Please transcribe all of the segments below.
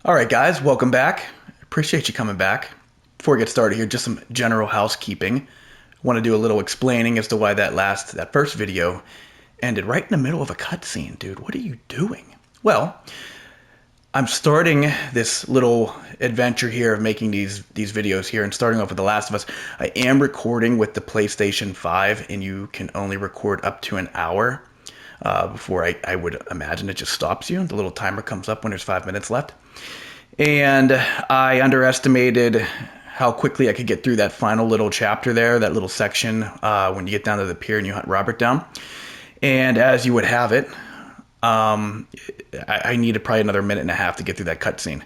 All right, guys, welcome back. Appreciate you coming back. Before we get started here, just some general housekeeping. Want to do a little explaining as to why that first video ended right in the middle of a cutscene, dude. What are you doing? Well, I'm starting this little adventure here of making these videos here and starting off with The Last of Us. I am recording with the PlayStation 5, and you can only record up to an hour before I would imagine it just stops you. The little timer comes up when there's 5 minutes left. And I underestimated how quickly I could get through that final little chapter there, that little section when you get down to the pier and you hunt Robert down. And as you would have it, I needed probably another minute and a half to get through that cutscene.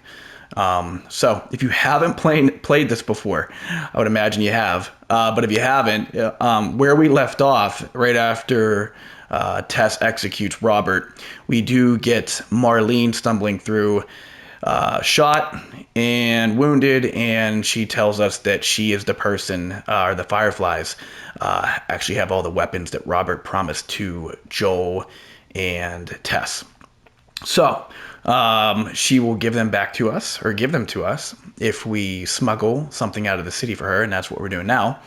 So if you haven't played this before, I would imagine you have. But if you haven't, where we left off, right after Tess executes Robert, we do get Marlene stumbling through, shot and wounded, and she tells us that she is the person, or the Fireflies, actually have all the weapons that Robert promised to Joel and Tess. So she will give them back to us, or give them to us, if we smuggle something out of the city for her, and that's what we're doing now.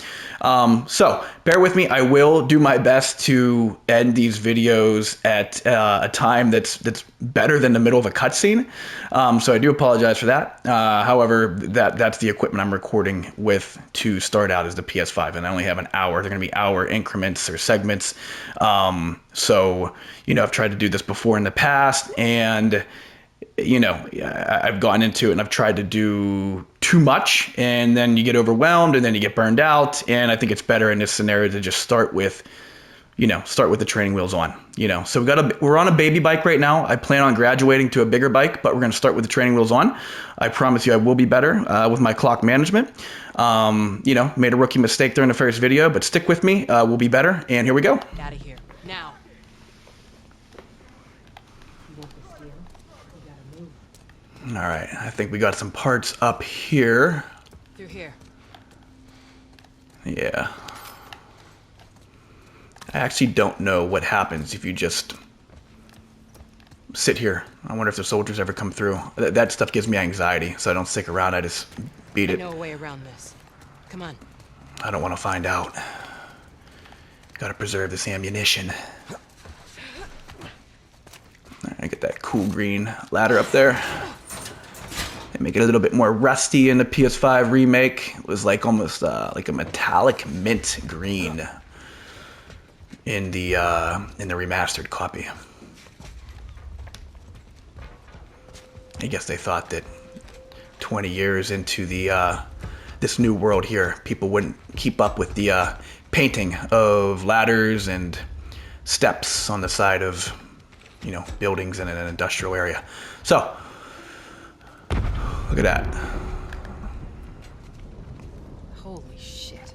So bear with me. I will do my best to end these videos at a time that's better than the middle of a cutscene. So I do apologize for that. However, that's the equipment I'm recording with to start out, is the PS5, and I only have an hour. They're going to be hour increments or segments. So, you know, I've tried to do this before in the past, and you know, I've gotten into it and I've tried to do too much, and then you get overwhelmed and then you get burned out. And I think it's better in this scenario to just start with the training wheels on, So we're on a baby bike right now. I plan on graduating to a bigger bike, but we're going to start with the training wheels on. I promise you I will be better with my clock management. Made a rookie mistake during the first video, but stick with me. We'll be better. And here we go. Out of here now. All right, I think we got some parts up here. Through here. Yeah. I actually don't know what happens if you just sit here. I wonder if the soldiers ever come through. That stuff gives me anxiety, so I don't stick around. I just beat it. I know a way around this. Come on. I don't want to find out. Gotta preserve this ammunition. I get that cool green ladder up there. They make it a little bit more rusty in the PS5 remake. It was like almost like a metallic mint green in the remastered copy. I guess they thought that 20 years into the this new world here, people wouldn't keep up with the painting of ladders and steps on the side of, buildings in an industrial area. So, look at that. Holy shit.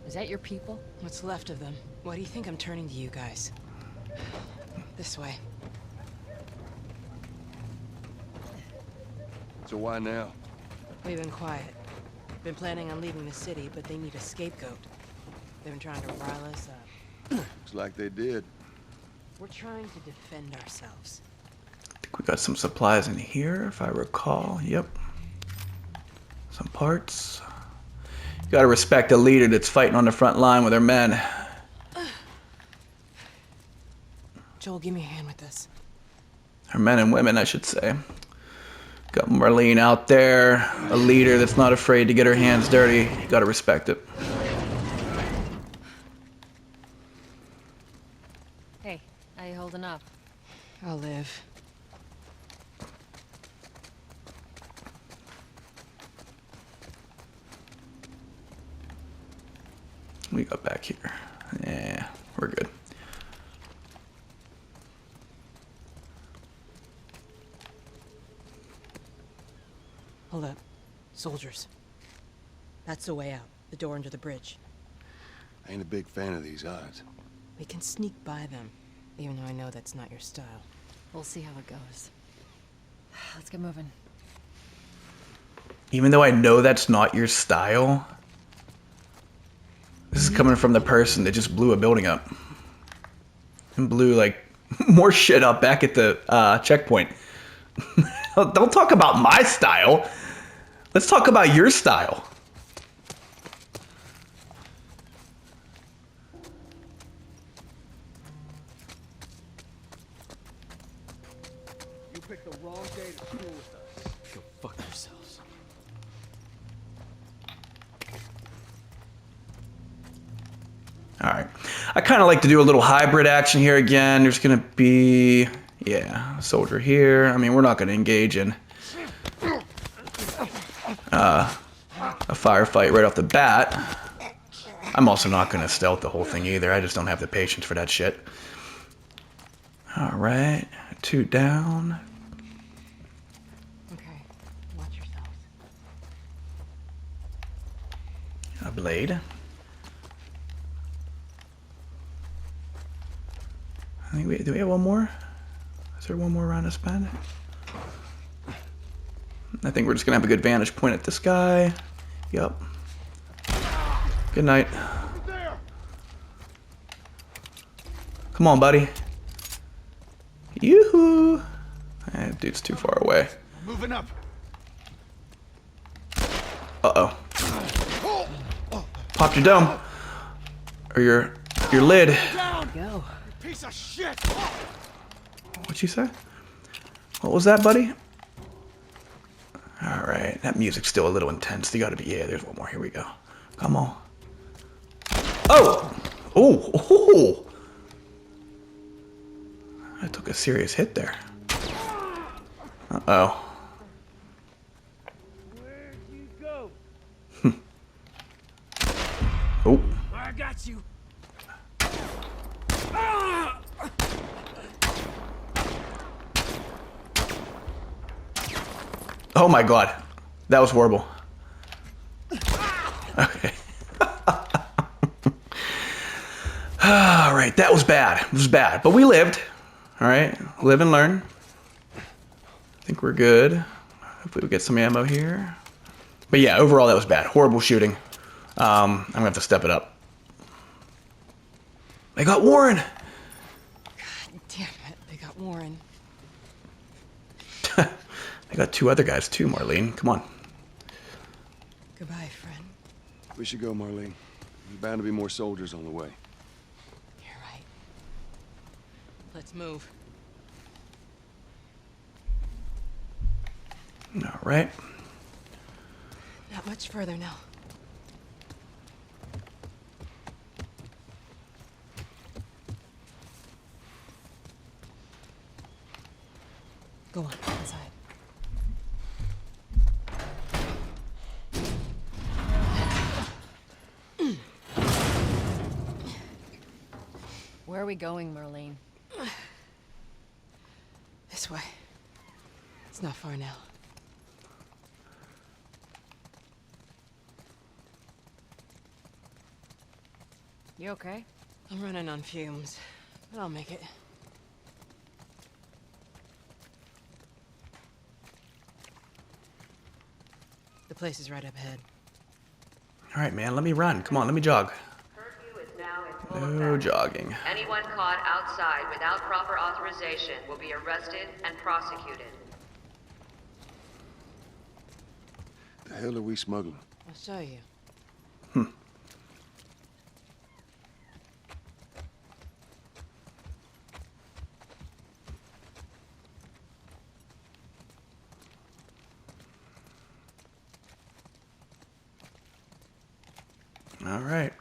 Is that your people? What's left of them? Why do you think I'm turning to you guys? This way. So why now? We've been quiet. Been planning on leaving the city, but they need a scapegoat. They've been trying to rile us up. Looks like they did. We're trying to defend ourselves. I think we got some supplies in here, if I recall. Yep. Some parts. You gotta respect a leader that's fighting on the front line with their men. Joel, give me a hand with this. Her men and women, I should say. Got Marlene out there, a leader that's not afraid to get her hands dirty. You gotta respect it. Hey, how you holding up? I'll live. What we got back here? Yeah, we're good. Hold up. Soldiers. That's the way out. The door under the bridge. I ain't a big fan of these odds. We can sneak by them, even though I know that's not your style. We'll see how it goes. Let's get moving. Even though I know that's not your style, this is coming from the person that just blew a building up. And blew, like, more shit up back at the checkpoint. Don't talk about my style. Let's talk about your style. You picked the wrong day to school with us. Go fuck yourselves. All right. I kind of like to do a little hybrid action here again. There's going to be, yeah, a soldier here. I mean, we're not going to engage in a firefight right off the bat. I'm also not going to stealth the whole thing either. I just don't have the patience for that shit. All right. 2 down. Okay, watch yourselves. A blade. I think do we have one more? Is there one more round to spend? I think we're just gonna have a good vantage point at this guy. Yep. Good night. Come on, buddy. Yoo-hoo! That dude's too far away. Moving up. Uh-oh. Popped your dome. Or your lid. Down. Go. Piece of shit. What'd you say? What was that, buddy? Alright, that music's still a little intense. You gotta be, yeah, there's one more. Here we go. Come on. Oh! Oh! Oh! I took a serious hit there. Uh-oh. Where'd you go? Oh. I got you. Oh my god. That was horrible. Okay. Alright, that was bad. It was bad. But we lived. Alright. Live and learn. I think we're good. Hopefully we get some ammo here. But yeah, overall that was bad. Horrible shooting. I'm gonna have to step it up. They got Warren! Damn it, they got Warren. I got 2 other guys too, Marlene. Come on. Goodbye, friend. We should go, Marlene. There's bound to be more soldiers on the way. You're right. Let's move. All right. Not much further now. Go on, inside. Where are we going, Marlene? This way. It's not far now. You okay? I'm running on fumes, but I'll make it. The place is right up ahead. All right, man. Let me run. Come on, let me jog. Curfew is now in full No effect. jogging. Anyone caught outside without proper authorization will be arrested and prosecuted. The hell are we smuggling? I'll show you. All right.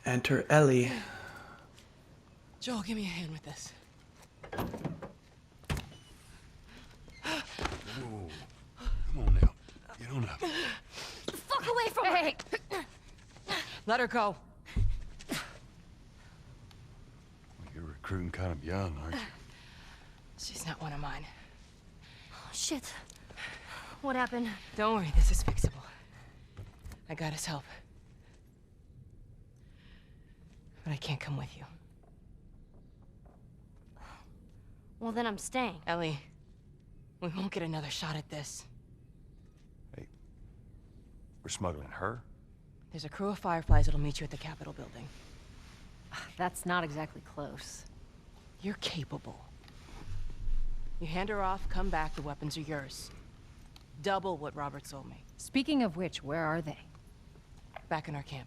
Enter Ellie. Joel, give me a hand with this. Come on now. Get on up. Fuck away from me! Let her go. You're recruiting kind of young, aren't you? She's not one of mine. Oh, shit. What happened? Don't worry, this is fixable. I got his help. But I can't come with you. Well, then I'm staying. Ellie, we won't get another shot at this. Hey, we're smuggling her? There's a crew of Fireflies that'll meet you at the Capitol building. That's not exactly close. You're capable. You hand her off, come back, the weapons are yours. Double what Robert sold me. Speaking of which, where are they? Back in our camp.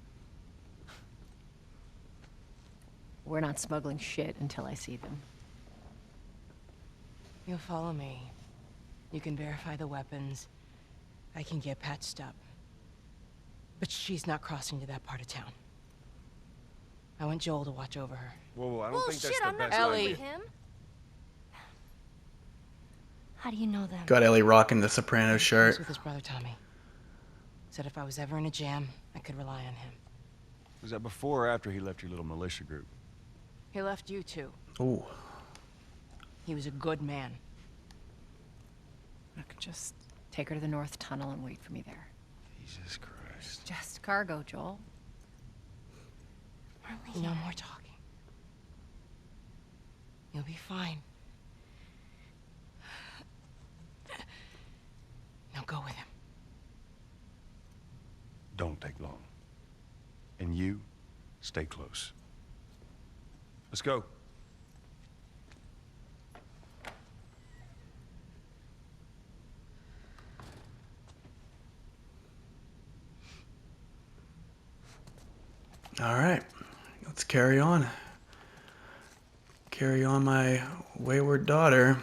We're not smuggling shit until I see them. You'll follow me. You can verify the weapons. I can get patched up. But she's not crossing to that part of town. I want Joel to watch over her. Whoa, I don't think that's the I'm not best Ellie. idea. him. How do you know them? Got Ellie rocking the Sopranos He's shirt. with his brother Tommy. Said if I was ever in a jam, I could rely on him. Was that before or after he left your little militia group? He left you too. Ooh. He was a good man. I could just take her to the North Tunnel and wait for me there. Jesus Christ. Just cargo, Joel. No more talking. You'll be fine. Now go with him. Don't take long. And you, stay close. Let's go. All right. Let's carry on. Carry on my wayward daughter.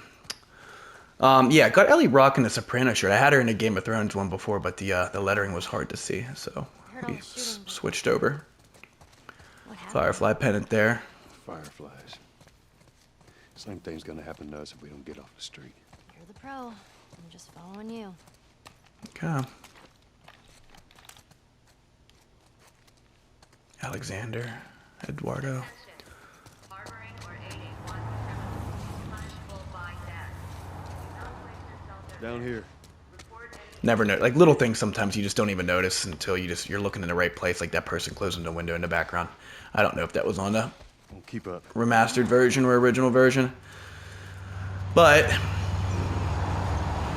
Yeah, got Ellie rocking the Soprano shirt. I had her in a Game of Thrones one before, but the lettering was hard to see, so Heard all we the shooting. switched over. What happened? Firefly pennant there. Fireflies. Same thing's gonna happen to us if we don't get off the street. You're the pro. I'm just following you. Okay. Alexander, Eduardo. Harboring or aiding one criminal is punishable by death. Do not place yourself at Down here. report any Never know. Like little things sometimes you just don't even notice until you're looking in the right place, like that person closing the window in the background. I don't know if that was on the Don't keep up. remastered version or original version, but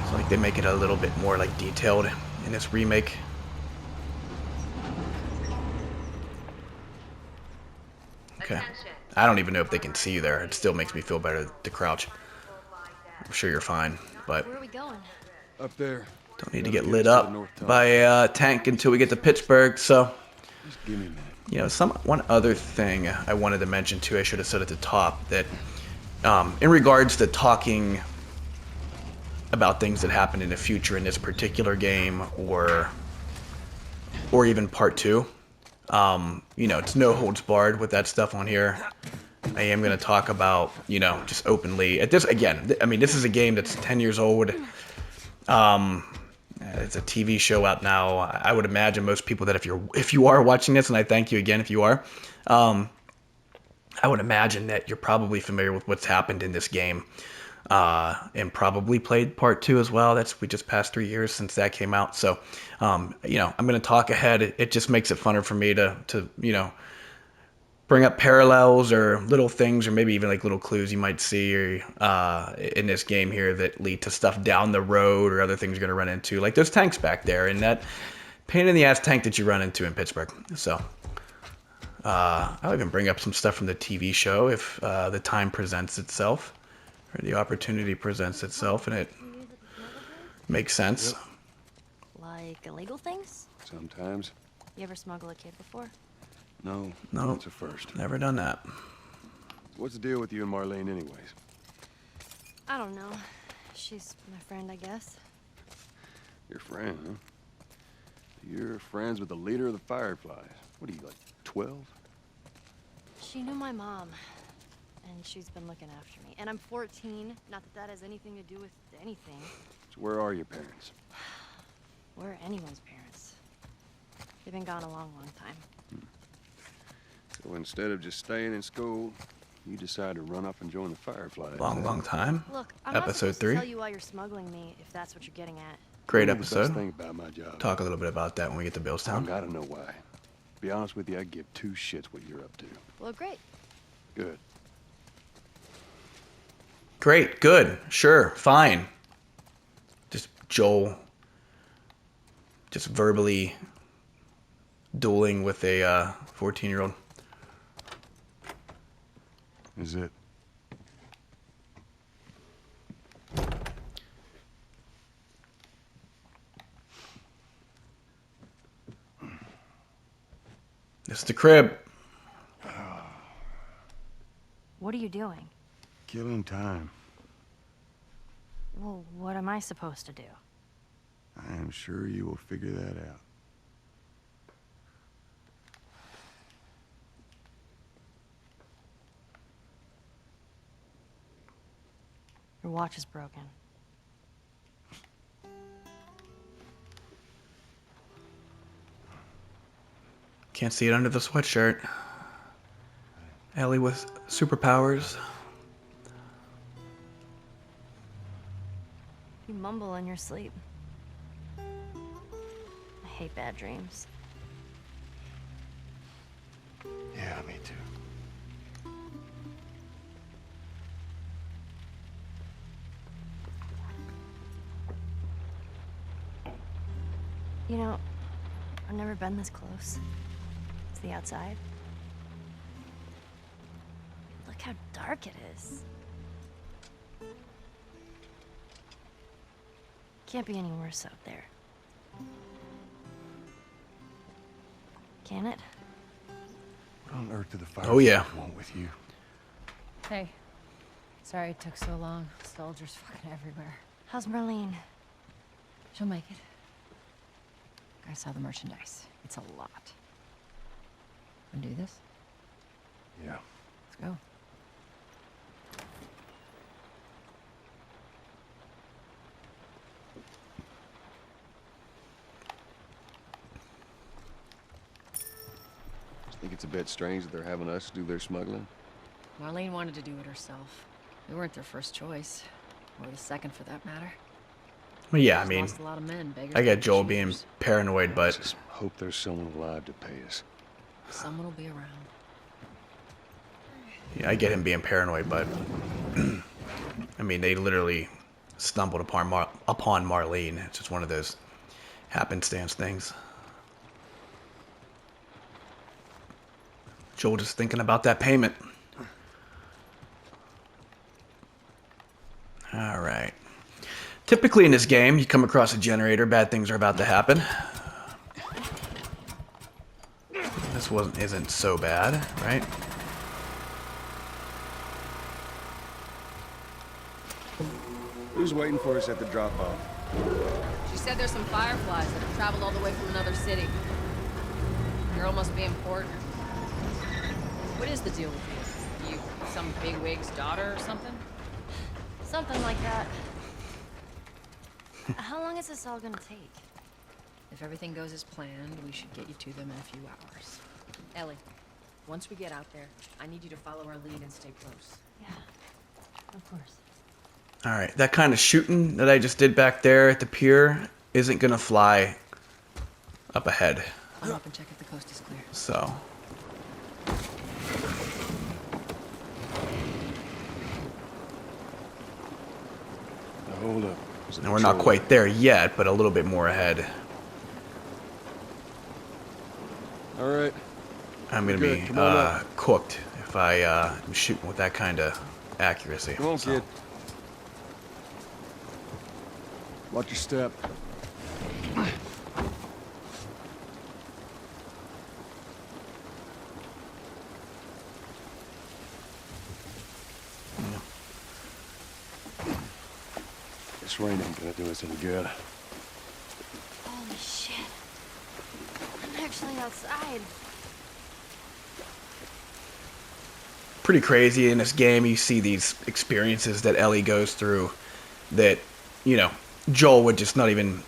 it's like they make it a little bit more like detailed in this remake. Okay. attention. I don't even know if they can see you there. It still makes me feel better to crouch. I'm sure you're fine, but Where are we going? Up there. don't need to get lit up by a tank until we get to Pittsburgh. So, Just give me a minute. you know, one other thing I wanted to mention too, I should have said at the top, that in regards to talking about things that happen in the future in this particular game or even part 2, you know, it's no holds barred with that stuff on here. I am going to talk about, you know, just openly at this again. I mean, this is a game that's 10 years old. It's a TV show out now. I would imagine most people that if you are watching this, and I thank you again if you are, I would imagine that you're probably familiar with what's happened in this game, and probably played part 2 as well. We just passed 3 years since that came out. So, you know, I'm going to talk ahead. It just makes it funner for me to you know, bring up parallels or little things or maybe even like little clues you might see in this game here that lead to stuff down the road or other things you're going to run into. Like those tanks back there and that pain in the ass tank that you run into in Pittsburgh. So I'll even bring up some stuff from the TV show if the time presents itself or the opportunity presents itself and it makes sense. Yep. Like illegal things? Sometimes. You ever smuggle a kid before? No. No. It's a first. Never done that. What's the deal with you and Marlene anyways? I don't know. She's my friend, I guess. Your friend, huh? You're friends with the leader of the Fireflies. What are you, like, 12? She knew my mom, and she's been looking after me. And I'm 14. Not that that has anything to do with anything. So where are your parents? We're anyone's parents. They've been gone a long, long time. So instead of just staying in school, you decide to run up and join the Fireflies. Long time. Look, I'm Episode not supposed 3. to tell you why you're smuggling me, if that's what you're getting at. Great Only the episode. best thing about my job. Talk a little bit about that when we get to I Billstown. gotta know why. Be honest with you, I give 2 shits what you're up to. Well, great. Good. Great, good, sure, fine. Just Joel just verbally dueling with a 14-year-old. Is it? This is the crib. What are you doing? Killing time. Well, what am I supposed to do? I am sure you will figure that out. Your watch is broken. Can't see it under the sweatshirt. Ellie with superpowers. You mumble in your sleep. I hate bad dreams. Yeah, me too. You know, I've never been this close to the outside. Look how dark it is. Can't be any worse out there. Can it? What on earth did the fire Oh, yeah. want with you? Hey. Sorry it took so long. Soldiers fucking everywhere. How's Marlene? She'll make it. I saw the merchandise. It's a lot. Wanna do this? Yeah. Let's go. Think it's a bit strange that they're having us do their smuggling? Marlene wanted to do it herself. We weren't their first choice. Or the second, for that matter. Well, yeah, I She's mean, lost a lot of men, beggars I get and Joel being cheaters. paranoid, but Just hope there's someone alive to pay us. Someone will be around. yeah, I get him being paranoid, but I mean, they literally stumbled upon Marlene. It's just one of those happenstance things. Joel just thinking about that payment. All right. Typically in this game, you come across a generator, bad things are about to happen. This isn't so bad, right? Who's waiting for us at the drop-off? She said there's some fireflies that have traveled all the way from another city. Girl must be important. What is the deal with you? You some bigwig's daughter or something? Something like that. How long is this all gonna take? If everything goes as planned, we should get you to them in a few hours. Ellie, once we get out there, I need you to follow our lead and stay close. Yeah, of course. All right, that kind of shooting that I just did back there at the pier isn't gonna fly up ahead. I'll up and check if the coast is clear. So, Now, hold up. There's a and we're not patrol. quite there yet, but a little bit more ahead. All right. I'm gonna Good, be come on up. cooked if I am shooting with that kind of accuracy. Come on, So, kid. Watch your step. This rain ain't gonna do us any good. Holy shit. I'm actually outside. Pretty crazy in this game. You see these experiences that Ellie goes through that, you know, Joel would just not even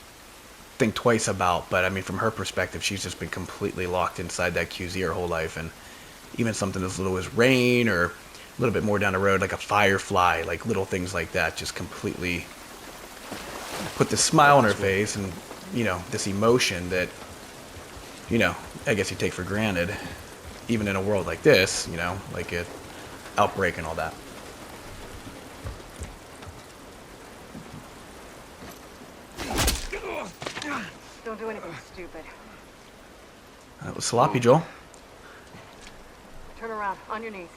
think twice about. But I mean, from her perspective, she's just been completely locked inside that QZ her whole life. And even something as little as rain, or a little bit more down the road, like a firefly, like little things like that, just completely put this smile on her face, and, you know, this emotion that, you know, I guess you take for granted, even in a world like this, you know, like a outbreak and all that. Don't do anything stupid. That was sloppy, Joel. Turn around, on your knees.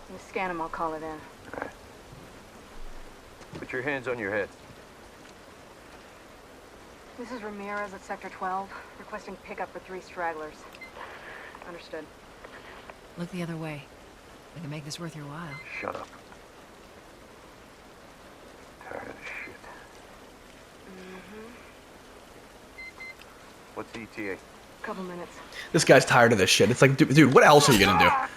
You scan him, I'll call it in. Put your hands on your head. This is Ramirez at Sector 12, requesting pickup for 3 stragglers. Understood. Look the other way. We can make this worth your while. Shut up. Tired of this shit. What's the ETA? Couple minutes. This guy's tired of this shit. It's like, dude, what else are you gonna do? Yeah.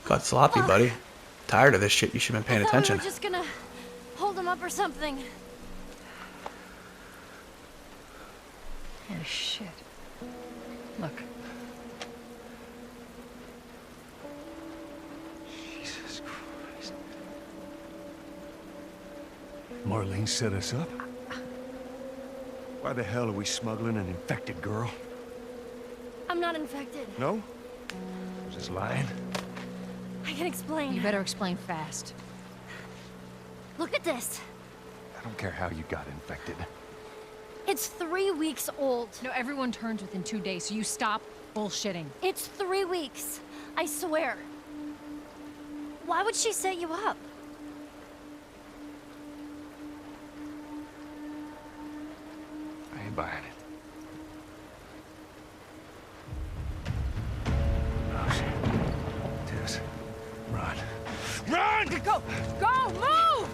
Got sloppy, buddy. Tired of this shit. You should have been paying attention. We were just gonna hold him up or something. Holy shit. Look. Jesus Christ. Marlene set us up? Why the hell are we smuggling an infected girl? I'm not infected. No? Just lying? I can explain. You better explain fast. Look at this. I don't care how you got infected. It's 3 weeks old. No, everyone turns within 2 days, so you stop bullshitting. It's 3 weeks. I swear. Why would she set you up? I ain't buying it. Oh, shit. Tess, run. Run! Go! Go! Move!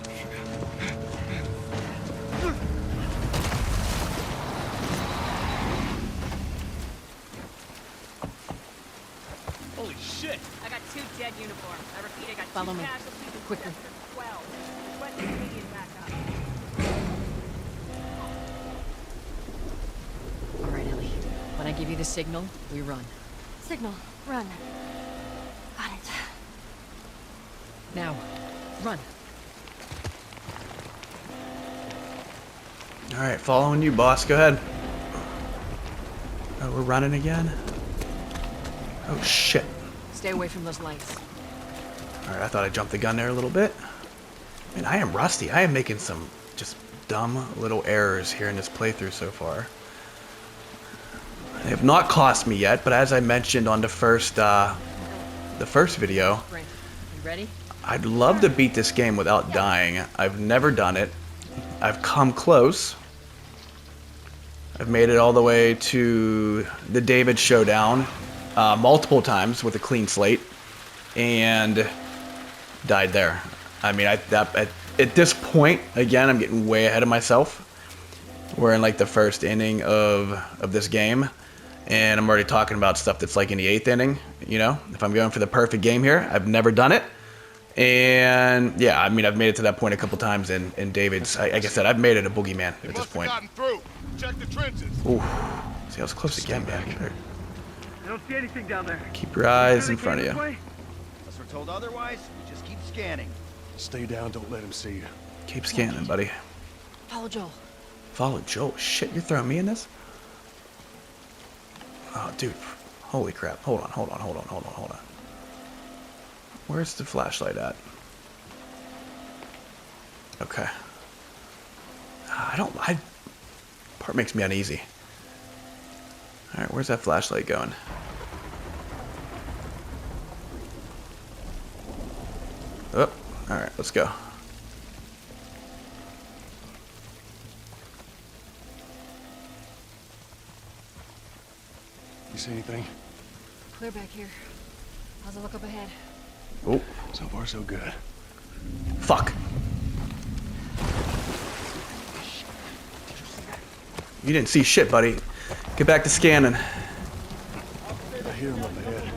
Holy shit! I got 2 dead uniforms. I repeat, I got Follow 2 me. casualties in Quickly. Sector 12. Request immediate backup. All right, Ellie. When I give you the signal, we run. Signal. Run. Got it. Now, run. All right, following you, boss. Go ahead. Oh, we're running again. Oh shit. Stay away from those lights. All right, I thought I jumped the gun there a little bit. Man, I am rusty. I am making some just dumb little errors here in this playthrough so far. They have not cost me yet, but as I mentioned on the first video, Brent, you ready? I'd love to beat this game without dying. I've never done it. I've come close. I've made it all the way to the David showdown multiple times with a clean slate, and died there. I mean, at this point, again, I'm getting way ahead of myself. We're in like the first inning of this game, and I'm already talking about stuff that's like in the 8th inning. You know, if I'm going for the perfect game here, I've never done it. And yeah, I mean, I've made it to that point a couple times in David's. Like I said, I've made it a boogeyman at this point. Through. Check the trenches. Ooh, see, I was close again, man. You better I don't see anything down there. keep your eyes in front of you. Unless we're told otherwise, we just keep scanning. Stay down, don't let him see you. Keep scanning, buddy. Follow Joel. Follow Joel. Shit, you're throwing me in this? Oh, dude. Holy crap. Hold on. Where's the flashlight at? Okay. Part makes me uneasy. Alright, where's that flashlight going? Oh, alright, let's go. You see anything? Clear back here. How's it look up ahead? Oh, So far, so good. fuck. You didn't see shit, buddy. Get back to scanning. I hear him up ahead.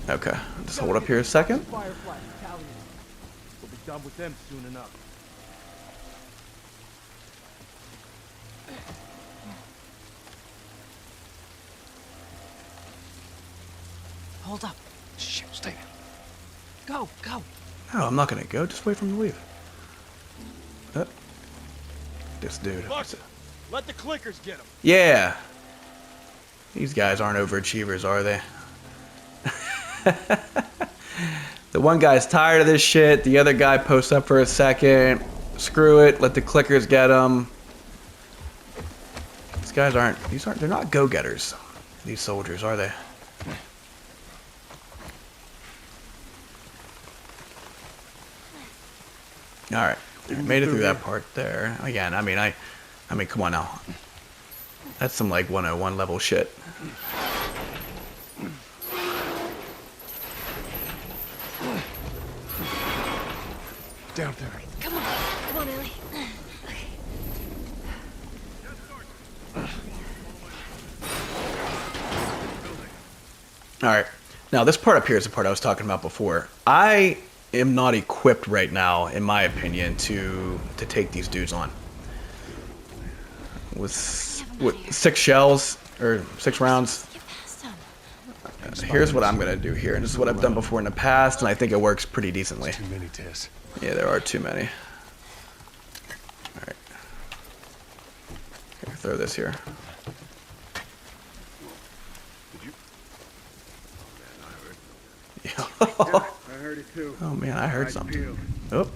Okay, just hold up here a second. Firefly battalion. We'll be done with them soon enough. Hold up. Shit, stay there. Go, go. No, I'm not gonna go. Just wait for him to leave. This dude. Look, let the clickers get him. Yeah. These guys aren't overachievers, are they? The one guy's tired of this shit. The other guy posts up for a second. Screw it. Let the clickers get him. These guys they're not go-getters. These soldiers, are they? All right, made it through that part there. Again, I mean, come on now. That's some like 101 level shit. Down there. Come on, Ellie. All right. Now, this part up here is the part I was talking about before. I am not equipped right now, in my opinion, to take these dudes on. With 6 shells, or 6 rounds, Get past him. here's what I'm going to do here. And this is what I've done before in the past, and I think it works pretty decently. Too many tests. Yeah, there are too many. All right. Here, throw this here. Did you? I heard it too. Oh man, I heard Eyes something. peeled. Oh,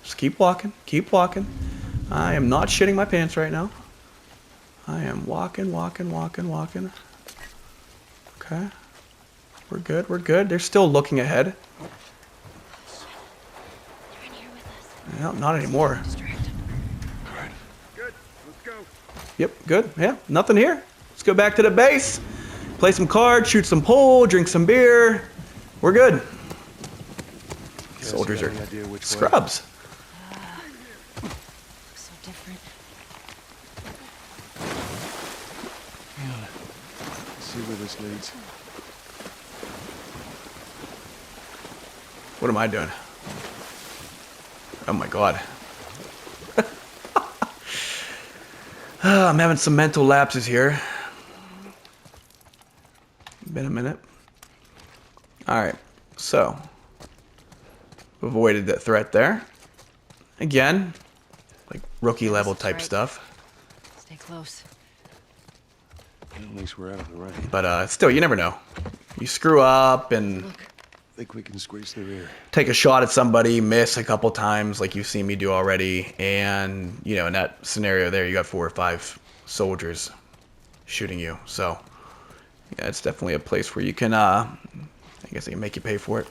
just keep walking, keep walking. I am not shitting my pants right now. I am walking. Okay, we're good, we're good. They're still looking ahead. They're in here with us. No, not anymore. Distract them. All right. Good. Let's go. Yep, good. Yeah, nothing here. Let's go back to the base, play some cards, shoot some pool, drink some beer. We're good. Soldiers are scrubs. So different. Let's see where this leads. What am I doing? Oh my god. I'm having some mental lapses here. Been a minute. Alright, so avoided that threat there. Again, like rookie level type Right. stuff. Stay close. At least we're out of the rain. But still, you never know. You screw up and Think we can squeeze through here. take a shot at somebody, miss a couple times like you've seen me do already, and you know, in that scenario there you got 4 or 5 soldiers shooting you. So yeah, it's definitely a place where you can I guess I can make you pay for it.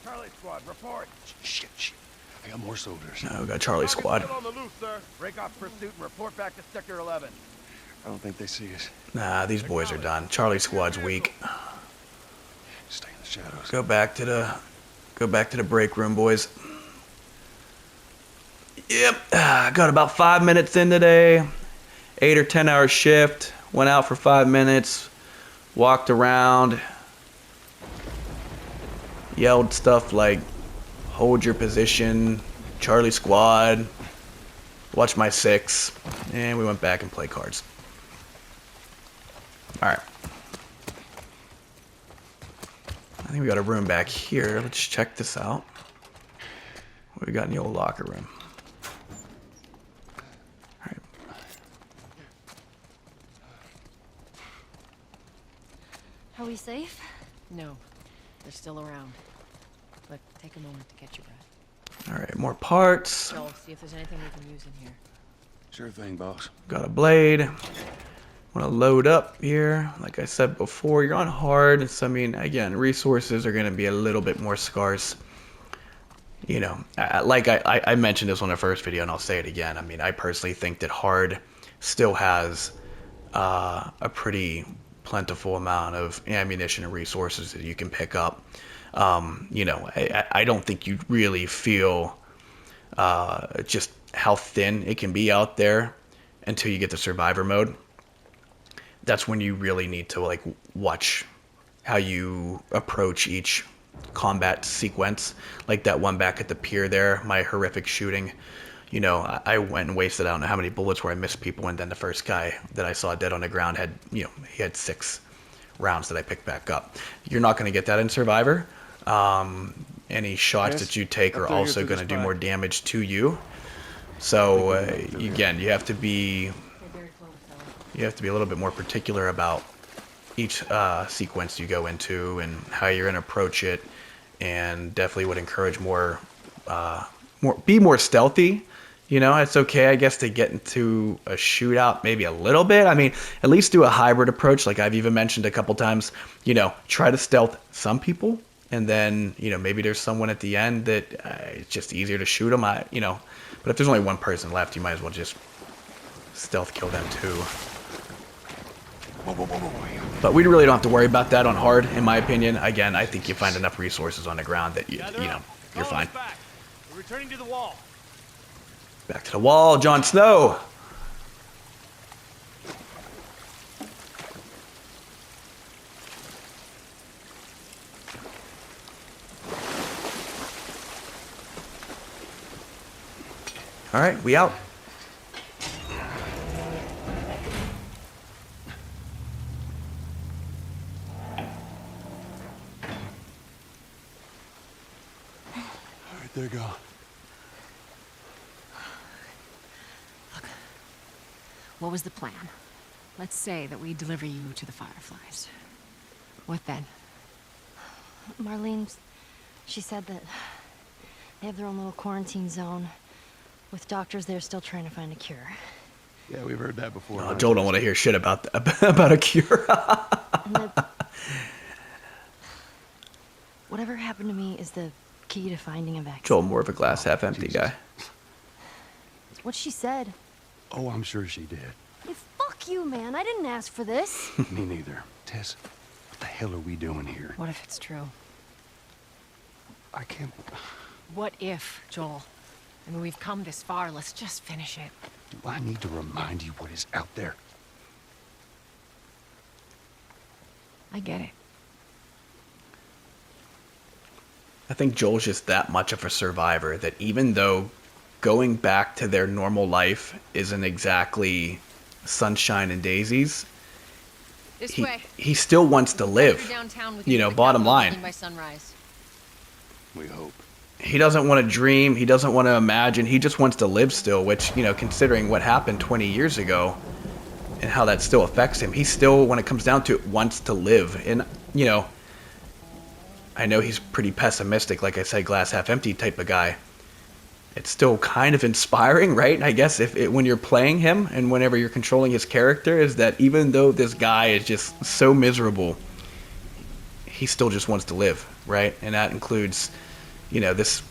Charlie Squad, report. Shit. I got more soldiers. Oh, we got Charlie Squad. Still on the loose, sir. Break off pursuit and report back to Sector 11. I don't think they see us. Nah, these boys are done. Charlie Squad's weak. Stay in the shadows. Go back to the break room, boys. Yep, got about 5 minutes in today. 8 or 10 hour shift. Went out for 5 minutes. Walked around. Yelled stuff like, hold your position, Charlie Squad, watch my 6, and we went back and played cards. Alright. I think we got a room back here. Let's check this out. What we got in the old locker room? Alright. Are we safe? No, they're still around. But take a moment to catch your breath. Alright, more parts. Joel, see if there's anything we can use in here. Sure thing, boss. Got a blade. Want to load up here. Like I said before, you're on hard. So, I mean, again, resources are going to be a little bit more scarce. You know, like I mentioned this on the first video, and I'll say it again. I mean, I personally think that hard still has a pretty plentiful amount of ammunition and resources that you can pick up. You know, I don't think you really feel just how thin it can be out there until you get to survivor mode. That's when you really need to like watch how you approach each combat sequence. Like that one back at the pier there, my horrific shooting. You know, I went and wasted, I don't know how many bullets where I missed people, and then the first guy that I saw dead on the ground had, you know, he had 6 rounds that I picked back up. You're not going to get that in Survivor. Any shots that you take are also going to do more damage to you. So again, you have to be a little bit more particular about each sequence you go into and how you're going to approach it, and definitely would encourage be more stealthy. You know, it's okay, I guess, to get into a shootout maybe a little bit. I mean, at least do a hybrid approach, like I've even mentioned a couple times. You know, try to stealth some people and then maybe there's someone at the end that it's just easier to shoot them. But if there's only one person left, you might as well just stealth kill them too. But we really don't have to worry about that on hard, in my opinion. Again, I think you find enough resources on the ground that you're fine. We're returning to the wall. Back to the wall, Jon Snow. All right, we out. All right, there you go. What was the plan? Let's say that we deliver you to the Fireflies. What then? Marlene, she said that they have their own little quarantine zone with doctors there still trying to find a cure. Yeah, we've heard that before. Oh, Joel don't want to hear shit about about a cure. And that whatever happened to me is the key to finding a vaccine. Joel, more of a glass half empty guy. It's what she said. Oh, I'm sure she did. Hey, fuck you, man. I didn't ask for this. Me neither. Tess, what the hell are we doing here? What if it's true? I can't... What if, Joel? I mean, we've come this far. Let's just finish it. Do I need to remind you what is out there? I get it. I think Joel's just that much of a survivor that even though going back to their normal life isn't exactly sunshine and daisies, This way. he still wants to live. Downtown with Bottom line. by sunrise. We hope. He doesn't want to dream. He doesn't want to imagine. He just wants to live still, which, considering what happened 20 years ago and how that still affects him, he still, when it comes down to it, wants to live. And, I know he's pretty pessimistic, like I said, glass half empty type of guy. It's still kind of inspiring, right? I guess when you're playing him and whenever you're controlling his character, is that even though this guy is just so miserable, he still just wants to live, right? And that includes, this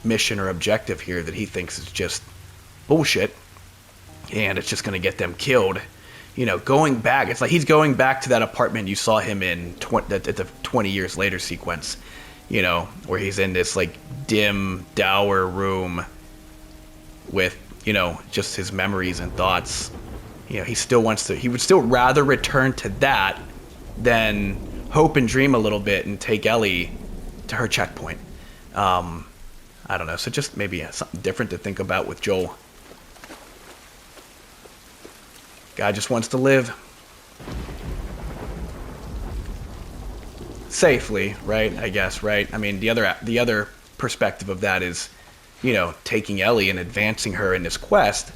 mission or objective here that he thinks is just bullshit, and it's just going to get them killed. Going back, it's like he's going back to that apartment you saw him in at the 20 years later sequence, where he's in this like dim, dour room with, just his memories and thoughts. He would still rather return to that than hope and dream a little bit and take Ellie to her checkpoint. I don't know. So just maybe something different to think about with Joel. Guy just wants to live safely, right? I guess, right? I mean, the other perspective of that is, taking Ellie and advancing her in this quest.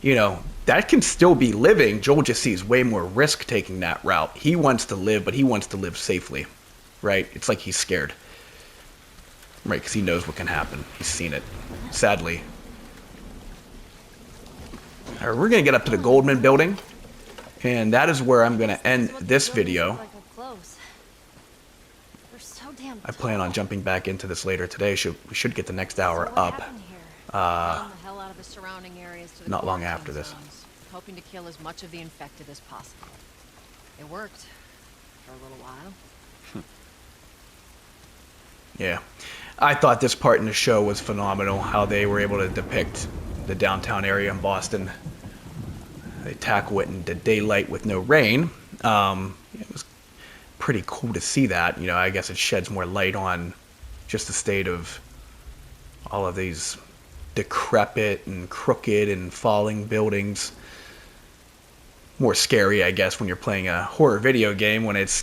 That can still be living. Joel just sees way more risk taking that route. He wants to live, but he wants to live safely, right? It's like he's scared, right? Because he knows what can happen. He's seen it, sadly. All right, we're going to get up to the Goldman building, and that is where I'm going to end this video. I plan on jumping back into this later today. We should get the next hour up. Not long after this. Hoping to kill as much of the infected as possible. It worked for a little while. Yeah. I thought this part in the show was phenomenal, how they were able to depict the downtown area in Boston. They tackle it in the daylight with no rain. It was pretty cool to see that. I guess it sheds more light on just the state of all of these decrepit and crooked and falling buildings. More scary, I guess, when you're playing a horror video game when it's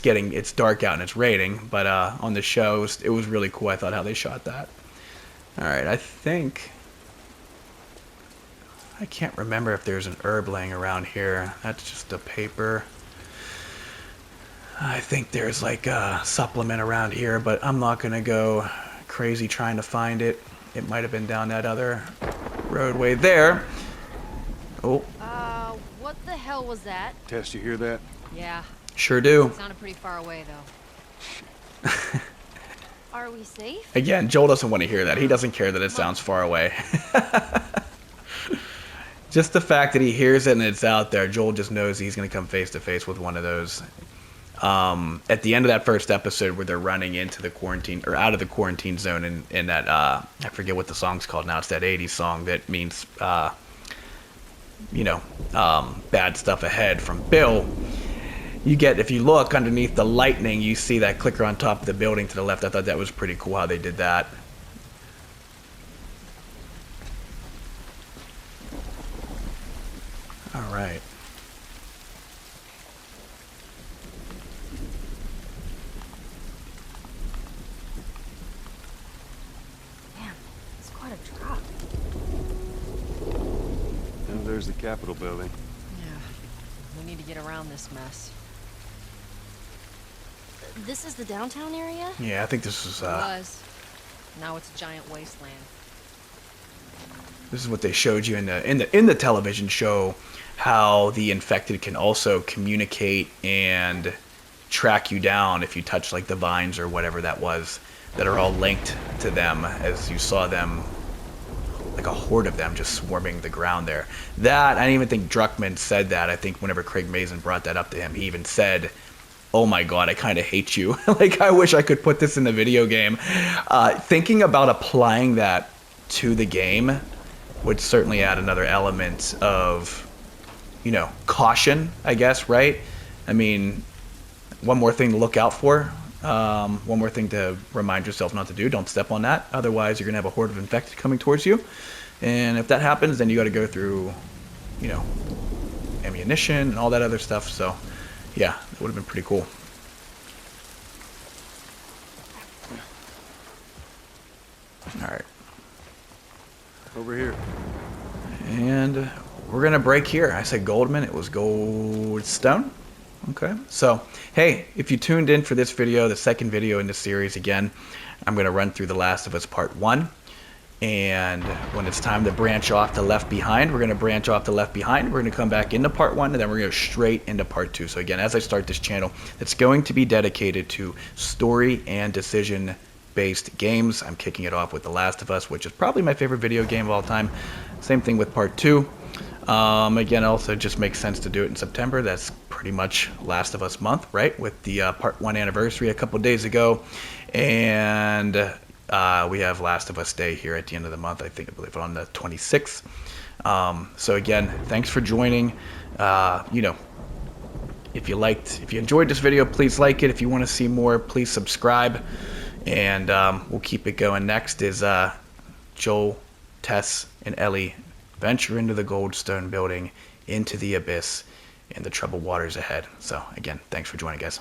dark out and it's raining. But on the show, it was really cool. I thought how they shot that. All right, I can't remember if there's an herb laying around here. That's just a paper. I think there's like a supplement around here, but I'm not going to go crazy trying to find it. It might have been down that other roadway there. Oh. What the hell was that? Tess, you hear that? Yeah. Sure do. It sounded pretty far away, though. Are we safe? Again, Joel doesn't want to hear that. He doesn't care that it sounds far away. Just the fact that he hears it and it's out there, Joel just knows he's going to come face to face with one of those. At the end of that first episode where they're running into the quarantine, or out of the quarantine zone in that, I forget what the song's called now. It's that 80s song that means, bad stuff ahead from Bill. You get, if you look underneath the lightning, you see that clicker on top of the building to the left. I thought that was pretty cool how they did that. All right. Man, it's quite a drop. And there's the Capitol building. Yeah. We need to get around this mess. This is the downtown area? Yeah, I think this is It was. Now it's a giant wasteland. this is what they showed you in the television show, how the infected can also communicate and track you down if you touch like the vines or whatever that was that are all linked to them, as you saw them, like a horde of them just swarming the ground there. That, I didn't even think Druckmann said that. I think whenever Craig Mazin brought that up to him, he even said, "Oh my God, I kind of hate you." Like, I wish I could put this in the video game. Thinking about applying that to the game would certainly add another element of, caution, I guess, right? I mean, one more thing to look out for. One more thing to remind yourself not to do. Don't step on that. Otherwise, you're going to have a horde of infected coming towards you. And if that happens, then you got to go through, ammunition and all that other stuff. So, yeah, that would have been pretty cool. All right. Over here. And we're going to break here. I said Goldman. It was Goldstone. Okay. So, hey, if you tuned in for this video, the second video in the series, again, I'm going to run through The Last of Us Part 1. And when it's time to branch off to Left Behind, we're going to branch off to Left Behind. We're going to come back into Part 1, and then we're going to go straight into Part 2. So again, as I start this channel, it's going to be dedicated to story and decision-based games. I'm kicking it off with The Last of Us, which is probably my favorite video game of all time. Same thing with Part 2. Again, also just makes sense to do it in September. That's pretty much Last of Us month, right? With the Part 1 anniversary a couple days ago. And we have Last of Us Day here at the end of the month. I believe on the 26th. So again, thanks for joining. If you enjoyed this video, please like it. If you want to see more, please subscribe. And we'll keep it going. Next is Joel, Tess, and Ellie venture into the Goldstone building, into the abyss, and the troubled waters ahead. So again, thanks for joining, guys.